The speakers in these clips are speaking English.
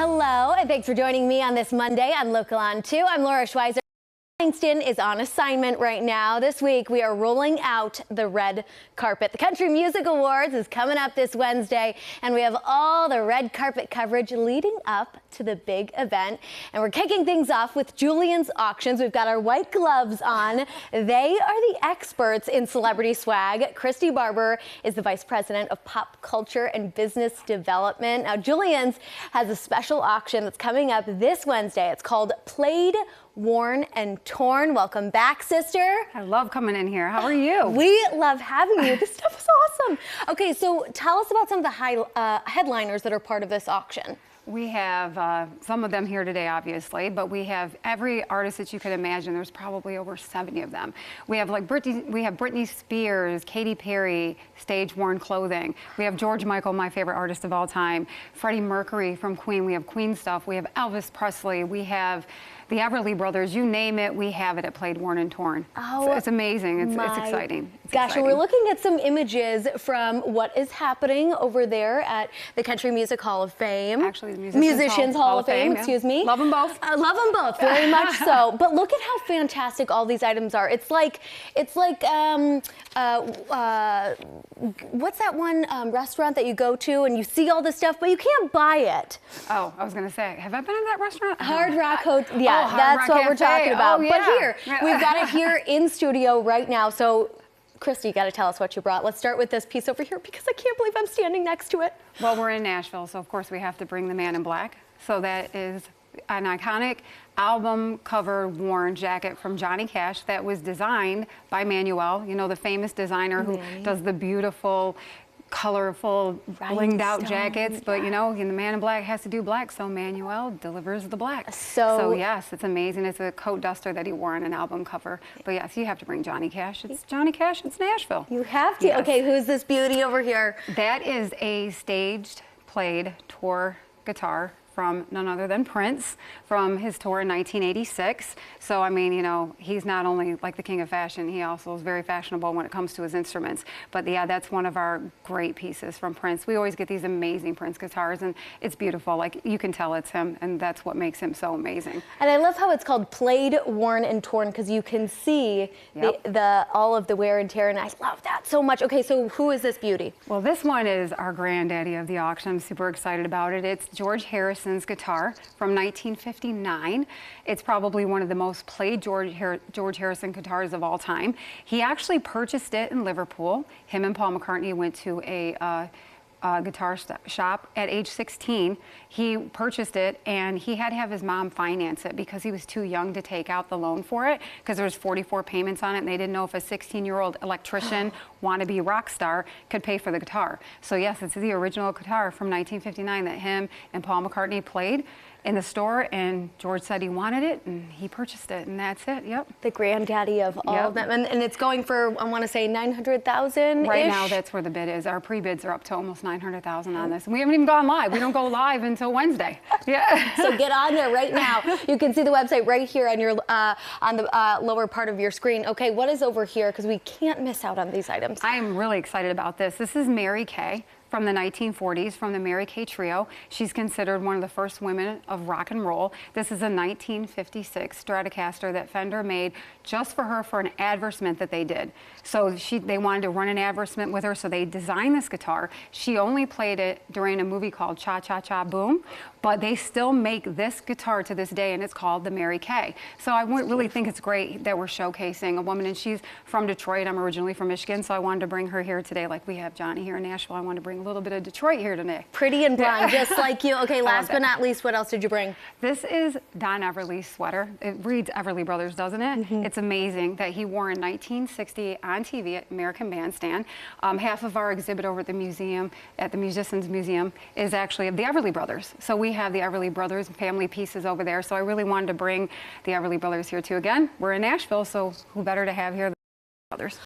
Hello, and thanks for joining me on this Monday on Local On 2. I'm Laura Schweizer. Langston is on assignment right now. This week, we are rolling out the red carpet. The Country Music Awards is coming up this Wednesday, and we have all the red carpet coverage leading up to the big event. And we're kicking things off with Julien's auctions. We've got our white gloves on. They are the experts in celebrity swag. Christy Barber is the Vice President of Pop Culture and Business Development. Now, Julien's has a special auction that's coming up this Wednesday. It's called Played, Worn and Torn. Welcome back, sister. I love coming in here. How are you? We love having you. This stuff is awesome. Okay, so tell us about some of the headliners that are part of this auction. We have some of them here today, obviously, but we have every artist that you could imagine. There's probably over 70 of them. We have like Britney Spears, Katy Perry, stage-worn clothing. We have George Michael, my favorite artist of all time. Freddie Mercury from Queen. We have Queen stuff. We have Elvis Presley. We have the Everly Brothers, you name it, we have it at Played, Worn and Torn. Oh, so it's amazing. It's exciting. Gosh, we're looking at some images from what is happening over there at the Country Music Hall of Fame. Actually, the Musicians Hall of Fame, excuse me. Love them both. Love them both, very much so. But look at how fantastic all these items are. It's like what's that one restaurant that you go to and you see all this stuff, but you can't buy it? Oh, I was gonna say, have I been in that restaurant? Hard Rock Hotel. Yeah. That's what we're talking about. Oh, but here, we've got it here in studio right now. So, Christy, you got to tell us what you brought. Let's start with this piece over here because I can't believe I'm standing next to it. Well, we're in Nashville, so of course we have to bring the Man in Black. So that is an iconic album cover worn jacket from Johnny Cash that was designed by Manuel, you know, the famous designer who does the beautiful, colorful, blinged out jackets, but you know, the Man in Black has to do black, so Manuel delivers the black. So yes, it's amazing. It's a coat duster that he wore on an album cover. But yes, you have to bring Johnny Cash. It's Johnny Cash, it's Nashville. You have to. Yes. Okay, who's this beauty over here? That is a staged, played tour guitar from none other than Prince from his tour in 1986. So, I mean, you know, he's not only like the king of fashion, he also is very fashionable when it comes to his instruments. But yeah, that's one of our great pieces from Prince. We always get these amazing Prince guitars and it's beautiful. Like, you can tell it's him and that's what makes him so amazing. And I love how it's called Played, Worn and Torn because you can see all of the wear and tear, and I love that so much. Okay, so who is this beauty? Well, this one is our granddaddy of the auction. I'm super excited about it. It's George Harrison's guitar from 1959. It's probably one of the most played George Harrison guitars of all time. He actually purchased it in Liverpool. Him and Paul McCartney went to a guitar shop at age 16. He purchased it and he had to have his mom finance it because he was too young to take out the loan for it because there was 44 payments on it and they didn't know if a 16-year-old electrician wannabe rock star could pay for the guitar. So yes, it's the original guitar from 1959 that him and Paul McCartney played in the store, and George said he wanted it, and he purchased it, and that's it. Yep. The granddaddy of all of them, and it's going for, I want to say, $900,000. Right now, that's where the bid is. Our pre-bids are up to almost $900,000 on this, and we haven't even gone live. We don't go live until Wednesday. Yeah. So get on there right now. You can see the website right here on your on the lower part of your screen. Okay, what is over here? Because we can't miss out on these items. I am really excited about this. This is Mary Kay from the 1940s, from the Mary Kay Trio. She's considered one of the first women of rock and roll. This is a 1956 Stratocaster that Fender made just for her for an advertisement that they did. So they wanted to run an advertisement with her, so they designed this guitar. She only played it during a movie called Cha Cha Cha Boom, but they still make this guitar to this day, and it's called the Mary Kay. So I really think it's great that we're showcasing a woman, and she's from Detroit. I'm originally from Michigan, so I wanted to bring her here today. Like we have Johnny here in Nashville, I wanted to bring a little bit of Detroit here today. Pretty and blonde, just like you. Okay, last but not least, what else did you bring? This is Don Everly's sweater. It reads Everly Brothers, doesn't it? It's amazing that he wore in 1960 on TV at American Bandstand. Half of our exhibit over at the museum, at the Musicians Museum, is actually of the Everly Brothers. So we have the Everly Brothers family pieces over there. So I really wanted to bring the Everly Brothers here too. Again, we're in Nashville, so who better to have here than the brothers?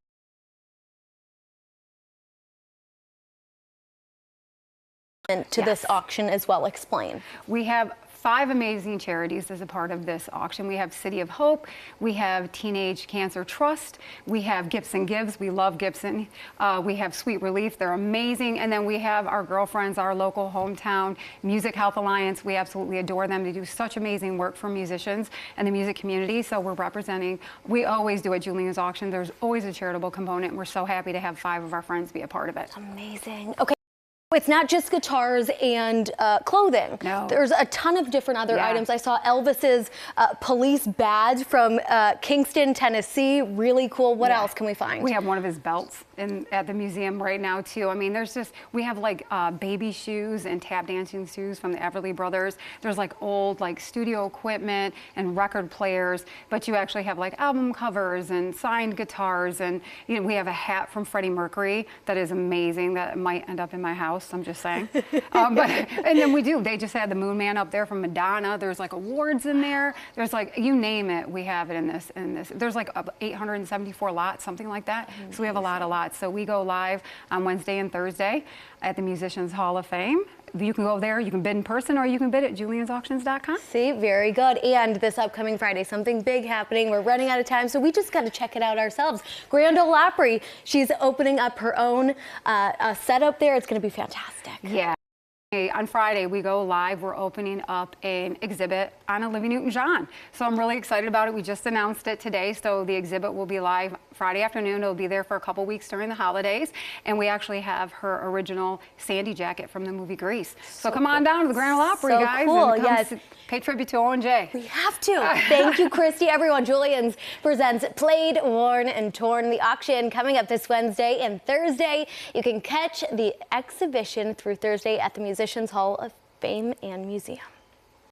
To this auction as well, explain. We have 5 amazing charities as a part of this auction. We have City of Hope, we have Teenage Cancer Trust, we have Gibson Gives, we love Gibson, we have Sweet Relief, they're amazing, and then we have our girlfriends, our local hometown Music Health Alliance. We absolutely adore them. They do such amazing work for musicians and the music community, so we're representing, we always do at Julien's auction, there's always a charitable component, and we're so happy to have 5 of our friends be a part of it. Amazing. Okay. It's not just guitars and clothing. No. There's a ton of different other items. I saw Elvis's police badge from Kingston, Tennessee. Really cool. What else can we find? We have one of his belts at the museum right now too. I mean, there's just, we have like baby shoes and tap dancing shoes from the Everly Brothers. There's like old like studio equipment and record players, but you actually have like album covers and signed guitars, and you know, we have a hat from Freddie Mercury that is amazing that might end up in my house. I'm just saying. And then they just had the Moon Man up there from Madonna. There's like awards in there. There's like, you name it, we have it in this. There's like 874 lots, something like that. So we have a lot of lots. So we go live on Wednesday and Thursday at the Musicians Hall of Fame. You can go there, you can bid in person, or you can bid at juliensauctions.com. See, very good. And this upcoming Friday, something big happening. We're running out of time, so we just got to check it out ourselves. Grand Ole Opry, she's opening up her own setup there. It's going to be fantastic. Yeah. On Friday, we go live. We're opening up an exhibit on Olivia Newton-John. So I'm really excited about it. We just announced it today. So the exhibit will be live Friday afternoon. It'll be there for a couple weeks during the holidays. And we actually have her original Sandy jacket from the movie Grease. So come on down to the Grand Ole Opry, guys. Cool. And yes. Pay tribute to O&J. We have to. Thank you, Christy. Everyone, Julien's presents Played, Worn, and Torn. The auction coming up this Wednesday and Thursday. You can catch the exhibition through Thursday at the Musicians Hall of Fame and Museum.